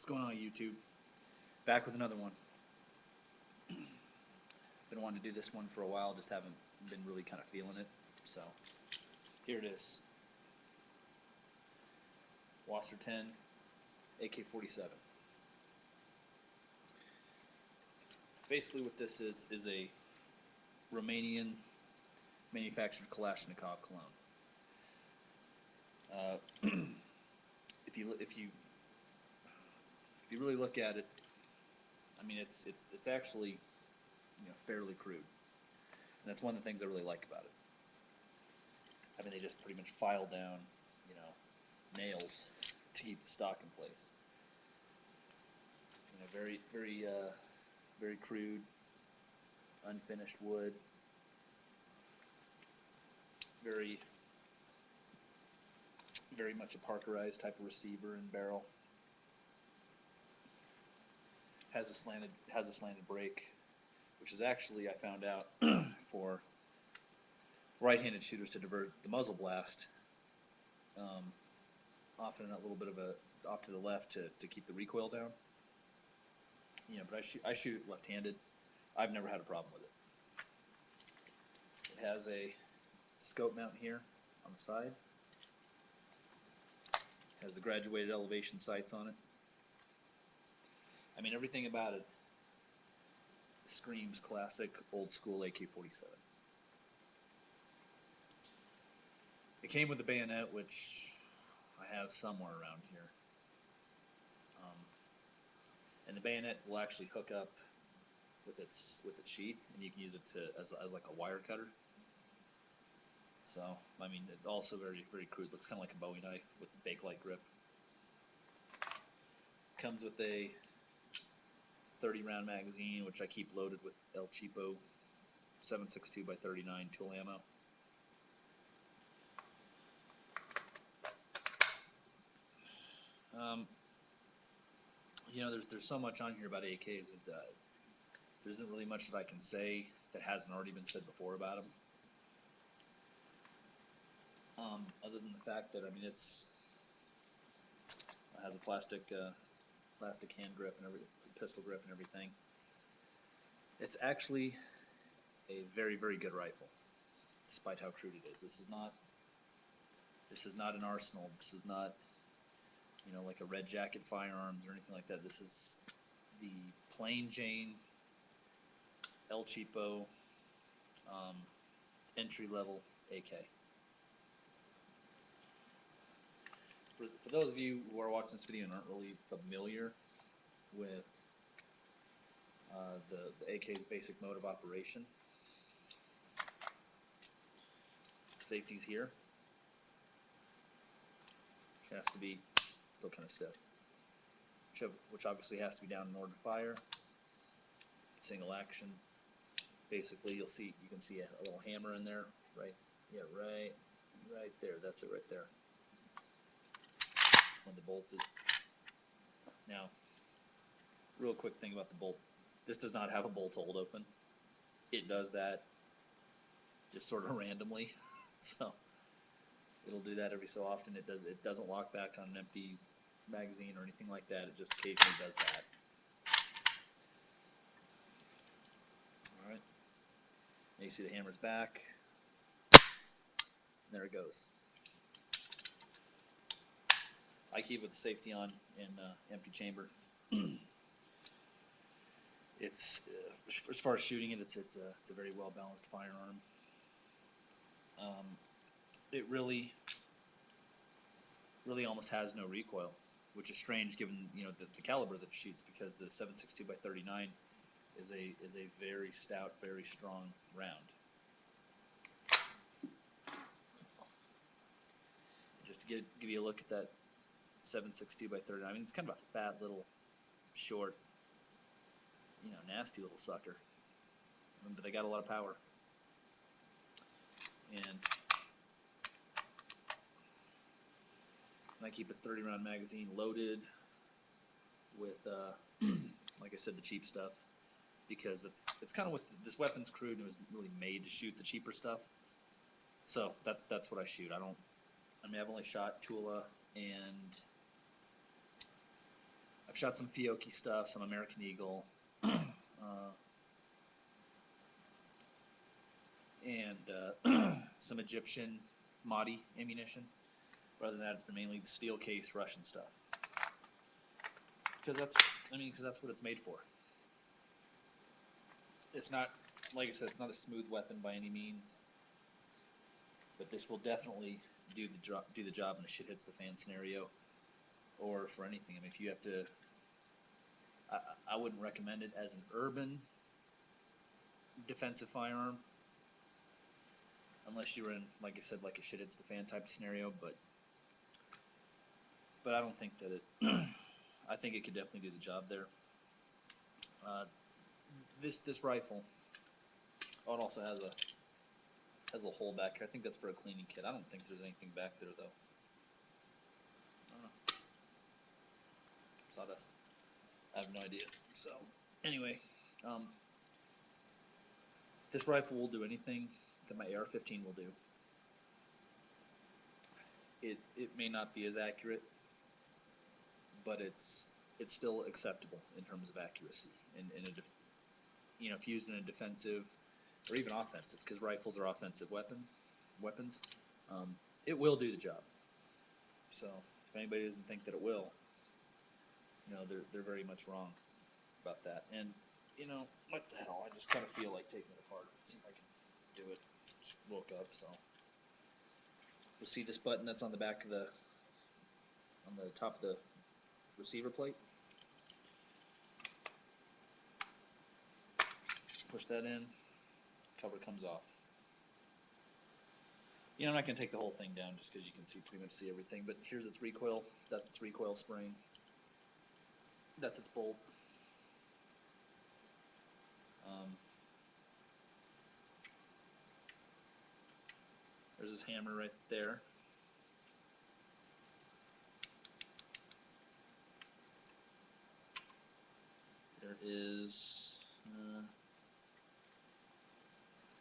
What's going on, YouTube? Back with another one. Been wanting to do this one for a while, just haven't been really kind of feeling it. So here it is. Wasser 10, AK-47. Basically what this is a Romanian manufactured Kalashnikov clone. If you really look at it, I mean it's actually, fairly crude, and that's one of the things I really like about it. I mean, they just pretty much file down, nails to keep the stock in place. Very crude, unfinished wood. Very much a Parkerized type of receiver and barrel. Has a slanted break, which is actually, I found out, for right-handed shooters to divert the muzzle blast off in a little bit of a off to the left to keep the recoil down. But I shoot left-handed. I've never had a problem with it. It has a scope mount here on the side. Has the graduated elevation sights on it. I mean, everything about it screams classic, old-school AK-47. It came with the bayonet, which I have somewhere around here. And the bayonet will actually hook up with its sheath, and you can use it as like a wire cutter. So, I mean, it also very crude. Looks kind of like a Bowie knife with the Bakelite grip. Comes with a 30-round magazine, which I keep loaded with El Cheapo 7.62x39mm tool ammo. There's so much on here about AKs that there isn't really much that I can say that hasn't already been said before about them. Other than the fact that, I mean, it has a plastic hand grip and pistol grip and everything. It's actually a very good rifle, despite how crude it is. This is not an arsenal. This is not, like a Red Jacket firearms or anything like that. This is the plain Jane El Cheapo entry-level AK. For those of you who are watching this video and aren't really familiar with the AK's basic mode of operation, safety's here, which has to be still kind of stiff, which obviously has to be down in order to fire. Single action. Basically, you can see a little hammer in there, right? Yeah, right there. That's it, right there. When the bolt is. Now, real quick thing about the bolt. This does not have a bolt hold open. It does that just sort of randomly. So it'll do that every so often. It doesn't lock back on an empty magazine or anything like that. It just occasionally does that. Alright. Now you see the hammer's back. And there it goes. I keep it with the safety on in empty chamber. It's as far as shooting it, it's a very well balanced firearm. It really almost has no recoil, which is strange given the caliber that it shoots, because the 7.62x39 is a very stout, very strong round. Just to give you a look at that 7.62x39, I mean, it's kind of a fat little short, nasty little sucker, but they got a lot of power. And I keep its 30-round magazine loaded with, like I said, the cheap stuff, because it's kind of what this weapon's crude, and it was really made to shoot the cheaper stuff. So that's what I shoot. I've only shot Tula, and shot some Fiocchi stuff, some American Eagle, and some Egyptian Mahdi ammunition. Rather than that, it's been mainly the steel case Russian stuff. Because that's what it's made for. It's not, like I said, it's not a smooth weapon by any means, but this will definitely do the job in a shit hits the fan scenario, or for anything. I mean, if you have to, I wouldn't recommend it as an urban defensive firearm, unless you were in, like I said, like a shit hits the fan type of scenario. But I don't think that it. I think it could definitely do the job there. This rifle, oh, it also has a little hole back here. I think that's for a cleaning kit. I don't think there's anything back there though. I don't know. Sawdust. I have no idea. So anyway, this rifle will do anything that my AR-15 will do. It may not be as accurate, but it's still acceptable in terms of accuracy. And if used in a defensive or even offensive, because rifles are offensive weapons, it will do the job. So if anybody doesn't think that it will, they're very much wrong about that. And what the hell? I just kind of feel like taking it apart. Let's see if I can do it. Just woke up, so you'll see this button that's on the back of on the top of the receiver plate. Push that in, cover comes off. I'm not going to take the whole thing down just because you can pretty much see everything, but here's its recoil. That's its recoil spring. That's its bolt. There's this hammer right there. There is the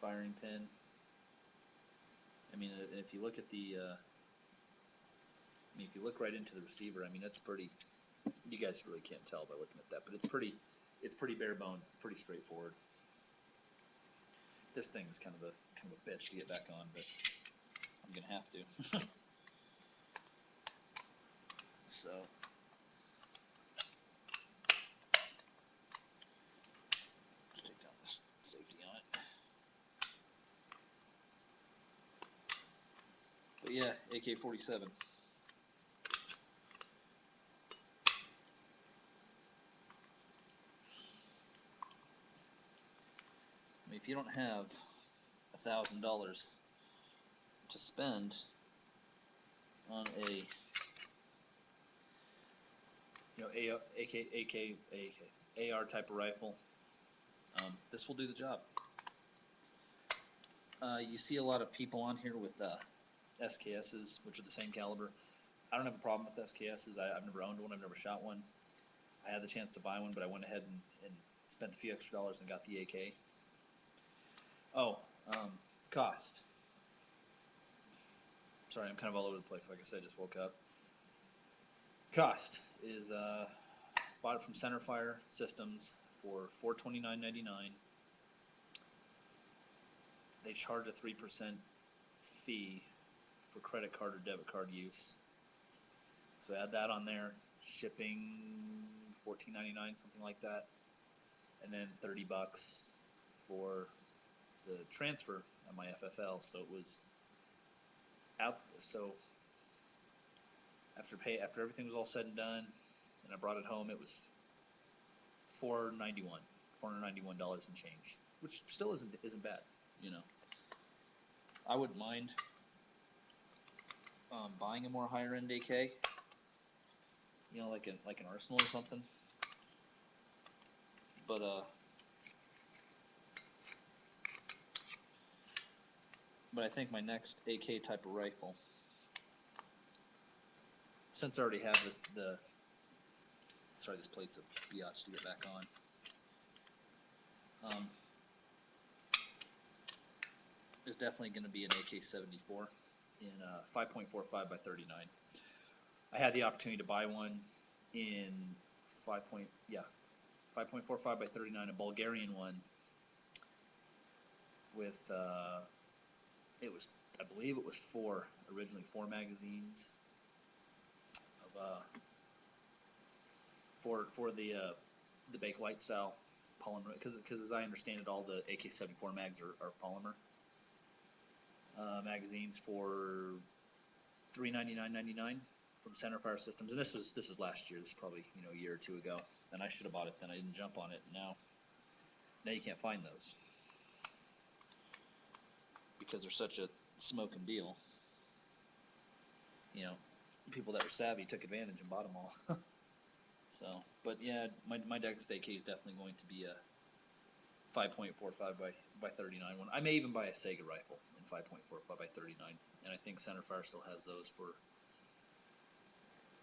firing pin. I mean, if you look at if you look right into the receiver, I mean, that's pretty. You guys really can't tell by looking at that, but it's pretty bare bones. It's pretty straightforward. This thing is kind of a bitch to get back on, but I'm gonna have to. So. Just take down this safety on it. But yeah, AK-47. I mean, if you don't have $1,000 to spend on a AR type of rifle, this will do the job. You see a lot of people on here with SKSs, which are the same caliber. I don't have a problem with SKSs. I've never owned one. I've never shot one. I had the chance to buy one, but I went ahead and spent a few extra dollars and got the AK. Oh, cost. Sorry, I'm kind of all over the place. Like I said, just woke up. Cost is bought it from Centerfire Systems for $429.99. They charge a 3% fee for credit card or debit card use. So add that on there. Shipping $14.99, something like that, and then $30 for the transfer of my FFL. So it was out. So after everything was all said and done, and I brought it home, it was $491 and change, which still isn't bad. I wouldn't mind buying a more higher end AK. Like an Arsenal or something. But I think my next AK type of rifle, since I already have this plate's a biatch to get back on. Is definitely going to be an AK-74 in 5.45 by 39. I had the opportunity to buy one in 5.45 by 39, a Bulgarian one with I believe it was originally four magazines of for the Bakelite style polymer, because as I understand it, all the AK-74 mags are polymer magazines for $399.99 from Centerfire Systems, and this was last year. This is probably a year or two ago, and I should have bought it then. I didn't jump on it. Now you can't find those because they're such a smoking deal. People that were savvy took advantage and bought them all. So, but yeah, my next AK is definitely going to be a 5.45 by 39 one. I may even buy a Sega rifle in 5.45 by 39, and I think Centerfire still has those for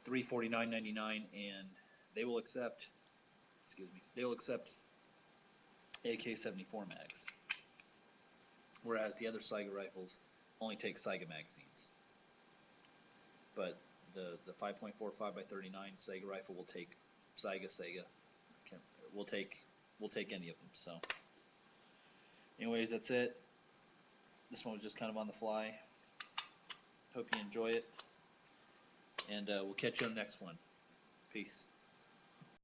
$349.99, and they will accept. They will accept AK-74 mags, whereas the other Saiga rifles only take Saiga magazines. But the 5.45 by 39 Saiga rifle will take Saiga. We'll take any of them. So, anyways, that's it. This one was just kind of on the fly. Hope you enjoy it, and we'll catch you on the next one. Peace.